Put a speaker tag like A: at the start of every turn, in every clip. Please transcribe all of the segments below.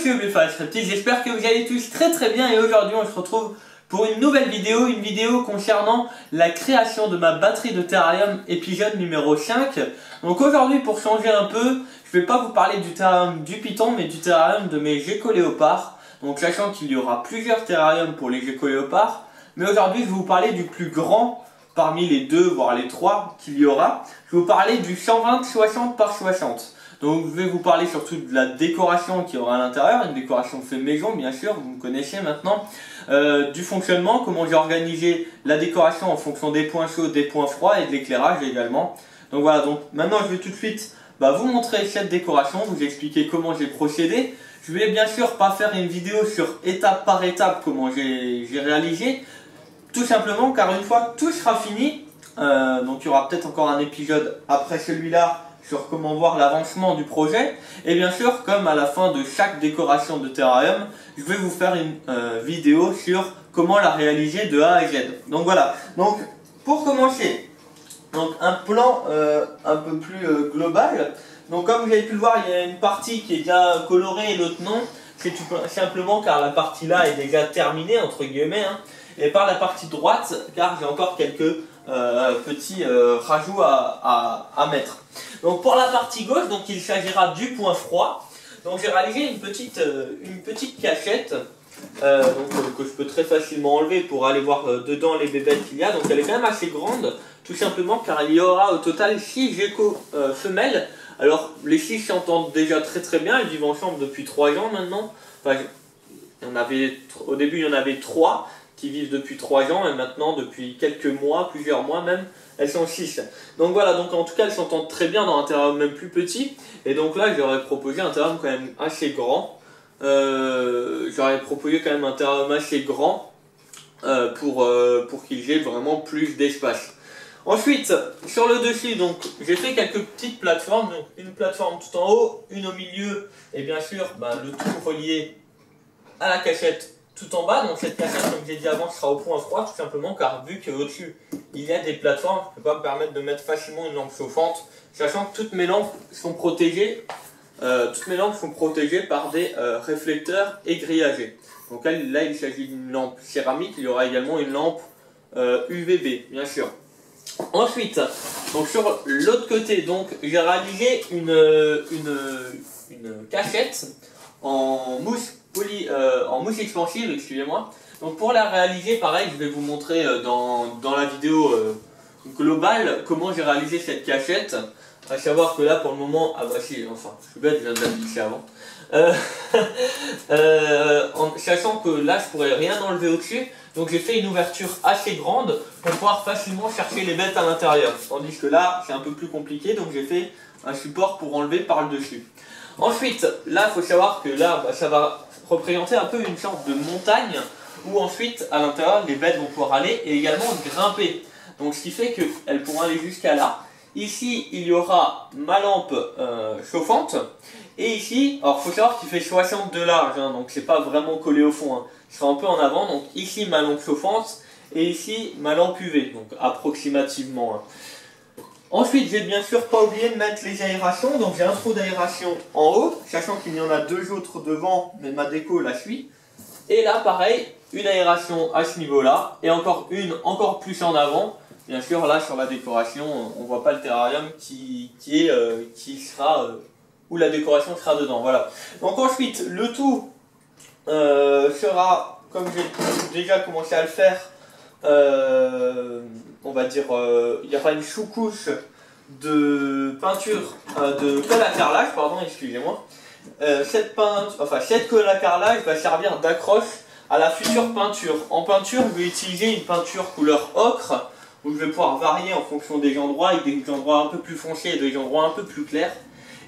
A: YouTube les fans scriptiques, j'espère que vous allez tous très bien et aujourd'hui on se retrouve pour une nouvelle vidéo, concernant la création de ma batterie de Terrarium épisode numéro 5. Donc aujourd'hui pour changer un peu, je ne vais pas vous parler du Terrarium du Python mais du Terrarium de mes geckos léopards. Donc sachant qu'il y aura plusieurs Terrariums pour les geckos léopards, mais aujourd'hui je vais vous parler du plus grand parmi les deux voire les trois qu'il y aura. Je vais vous parler du 120-60 par 60. Donc je vais vous parler surtout de la décoration qu'il y aura à l'intérieur, une décoration fait maison bien sûr, vous me connaissez maintenant, du fonctionnement, comment j'ai organisé la décoration en fonction des points chauds, des points froids et de l'éclairage également. Donc voilà, donc maintenant je vais tout de suite vous montrer cette décoration, vous expliquer comment j'ai procédé. Je vais bien sûr pas faire une vidéo sur étape par étape comment j'ai réalisé, tout simplement car une fois que tout sera fini, donc il y aura peut-être encore un épisode après celui-là, sur comment voir l'avancement du projet, et bien sûr comme à la fin de chaque décoration de Terrarium je vais vous faire une vidéo sur comment la réaliser de A à Z. Donc voilà, donc pour commencer, donc un plan un peu plus global. Donc comme vous avez pu le voir, il y a une partie qui est déjà colorée et l'autre non, c'est tout simplement car la partie là est déjà terminée entre guillemets, hein, et par la partie droite car j'ai encore quelques petits rajouts à mettre. Donc pour la partie gauche, donc il s'agira du point froid. Donc j'ai réalisé une petite cachette que je peux très facilement enlever pour aller voir dedans les bébêtes qu'il y a. Donc elle est quand même assez grande, tout simplement car il y aura au total 6 geckos femelles. Alors les 6 s'entendent déjà très bien, elles vivent ensemble depuis 3 ans maintenant. Enfin, au début il y en avait 3 qui vivent depuis 3 ans et maintenant depuis quelques mois, plusieurs mois même, elles sont 6. Donc voilà, donc en tout cas elles s'entendent très bien dans un terrarium même plus petit. Et donc là j'aurais proposé un terrarium quand même assez grand. Pour qu'ils aient vraiment plus d'espace. Ensuite, sur le dessus, donc j'ai fait quelques petites plateformes. Donc une plateforme tout en haut, une au milieu et bien sûr le tout relié à la cachette tout en bas. Donc cette cachette, comme j'ai dit avant, sera au point froid tout simplement car vu qu'au-dessus il y a des plateformes, je ne peux pas me permettre de mettre facilement une lampe chauffante, sachant que toutes mes lampes sont protégées. Par des réflecteurs et grillagés. Donc là il s'agit d'une lampe céramique, il y aura également une lampe UVB bien sûr. Ensuite, donc sur l'autre côté, donc j'ai réalisé une cachette en mousse expansive, excusez-moi. Donc pour la réaliser, pareil, je vais vous montrer dans la vidéo globale comment j'ai réalisé cette cachette. À savoir que là pour le moment, je suis bête, je viens de la glisser avant. En sachant que là je pourrais rien enlever au-dessus, donc j'ai fait une ouverture assez grande pour pouvoir facilement chercher les bêtes à l'intérieur. Tandis que là c'est un peu plus compliqué, donc j'ai fait un support pour enlever par le dessus. Ensuite, là il faut savoir que là ça va représenter un peu une sorte de montagne où ensuite à l'intérieur les bêtes vont pouvoir aller et également grimper. Donc ce qui fait qu'elles pourront aller jusqu'à là. Ici, il y aura ma lampe chauffante. Et ici, alors il faut savoir qu'il fait 60 de large, hein, donc c'est pas vraiment collé au fond. Hein. Il sera un peu en avant. Donc ici, ma lampe chauffante. Et ici, ma lampe UV, donc approximativement. Hein. Ensuite, j'ai bien sûr pas oublié de mettre les aérations. Donc j'ai un trou d'aération en haut, sachant qu'il y en a 2 autres devant, mais ma déco la suit. Et là, pareil, une aération à ce niveau-là. Et encore une encore plus en avant. Bien sûr, là sur la décoration, on ne voit pas le terrarium où la décoration sera dedans. Voilà. Donc ensuite, le tout sera, comme j'ai déjà commencé à le faire, on va dire, il y aura une sous-couche de peinture, de colle à carrelage, pardon, excusez-moi. Cette colle à carrelage va servir d'accroche à la future peinture. En peinture, je vais utiliser une peinture couleur ocre, où je vais pouvoir varier en fonction des endroits, avec des endroits un peu plus foncés et des endroits un peu plus clairs.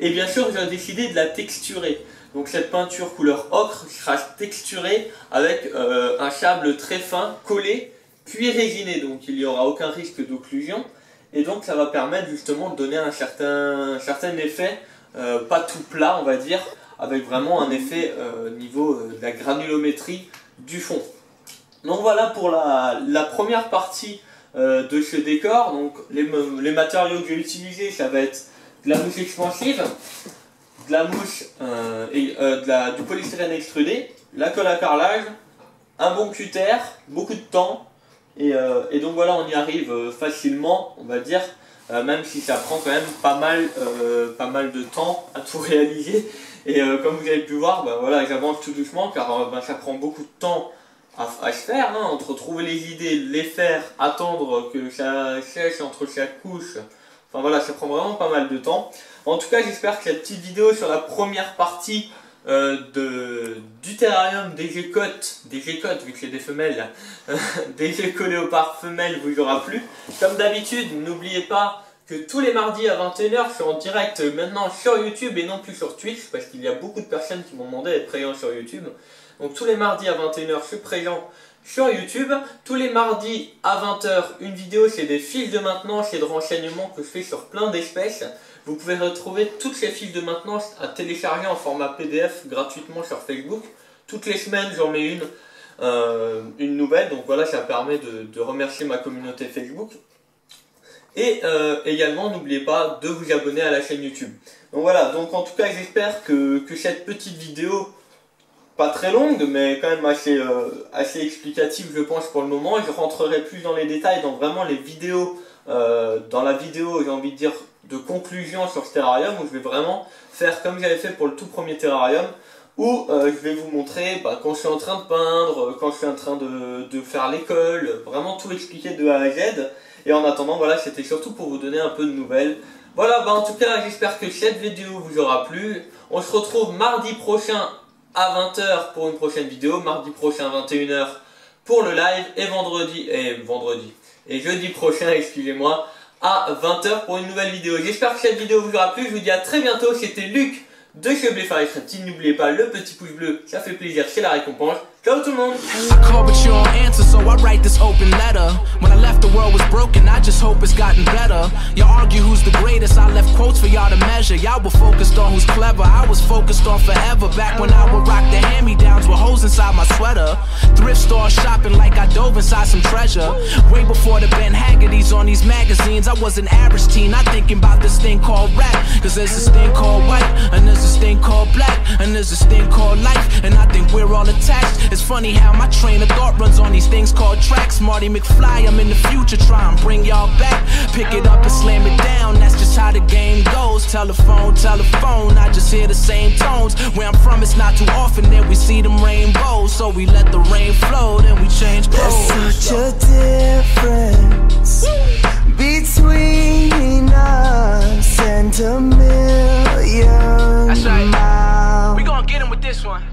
A: Et bien sûr, j'ai décidé de la texturer. Donc cette peinture couleur ocre sera texturée avec un sable très fin, collé, puis résiné. Donc il n'y aura aucun risque d'occlusion. Et donc ça va permettre justement de donner un certain effet, pas tout plat on va dire, avec vraiment un effet niveau de la granulométrie du fond. Donc voilà pour la première partie de ce décor. Donc les matériaux que j'ai utilisés, ça va être de la mousse expansive, de la mousse du polystyrène extrudé, la colle à carrelage, un bon cutter, beaucoup de temps, et donc voilà, on y arrive facilement, on va dire, même si ça prend quand même pas mal de temps à tout réaliser. Et comme vous avez pu voir, voilà, j'avance tout doucement car ça prend beaucoup de temps à se faire, hein, entre trouver les idées, les faire, attendre que ça sèche entre chaque couche. Enfin voilà, ça prend vraiment pas mal de temps. En tout cas, j'espère que cette petite vidéo sur la première partie du terrarium des gécottes vu que c'est des femelles, des géco-léopards femelles vous aura plu. Comme d'habitude, n'oubliez pas que tous les mardis à 21h, je suis en direct maintenant sur YouTube et non plus sur Twitch, parce qu'il y a beaucoup de personnes qui m'ont demandé d'être présent sur YouTube. Donc tous les mardis à 21h, je suis présent sur YouTube. Tous les mardis à 20h, une vidéo, c'est des fiches de maintenance et de renseignements que je fais sur plein d'espèces. Vous pouvez retrouver toutes ces fiches de maintenance à télécharger en format PDF gratuitement sur Facebook. Toutes les semaines, j'en mets une nouvelle, donc voilà, ça permet de remercier ma communauté Facebook. Et également, n'oubliez pas de vous abonner à la chaîne YouTube. Donc voilà, donc en tout cas, j'espère que cette petite vidéo, pas très longue, mais quand même assez explicative, je pense, pour le moment. Je rentrerai plus dans les détails, dans vraiment les vidéos, dans la vidéo, j'ai envie de dire, de conclusion sur ce terrarium, où je vais vraiment faire comme j'avais fait pour le tout premier terrarium, où je vais vous montrer quand je suis en train de peindre, quand je suis en train de faire l'école, vraiment tout expliquer de A à Z. Et en attendant, voilà, c'était surtout pour vous donner un peu de nouvelles. Voilà, en tout cas, j'espère que cette vidéo vous aura plu. On se retrouve mardi prochain à 20h pour une prochaine vidéo, mardi prochain à 21h pour le live, et jeudi prochain, excusez-moi, à 20h pour une nouvelle vidéo. J'espère que cette vidéo vous aura plu. Je vous dis à très bientôt. C'était Luc de chez Bléphare Crétine. N'oubliez pas le petit pouce bleu, ça fait plaisir, c'est la récompense. Ciao tout le monde.
B: I call but you don't answer, so I write this open letter. When I left, the world was broken, I just hope it's gotten better. You argue who's the greatest, I left quotes for y'all to measure. Y'all were focused on who's clever, I was focused on forever. Back when I would rock the hand-me-downs with holes inside my sweater. Thrift store shopping like I dove inside some treasure. Way before the Ben Haggerty's on these magazines, I was an average teen, not thinking about this thing called rap. Cause there's this thing called white, and there's this thing called black, and there's this thing called life, and I think we're all attached. It's funny how my train of thought runs on these things called tracks. Marty McFly, I'm in the future, try and bring y'all back. Pick it up and slam it down, that's just how the game goes. Telephone, I just hear the same tones. Where I'm from, it's not too often that we see them rainbows. So we let the rain flow, then we change clothes.
C: There's such a difference between us and a million
B: That's right.
C: miles.
B: We gonna get him with this one.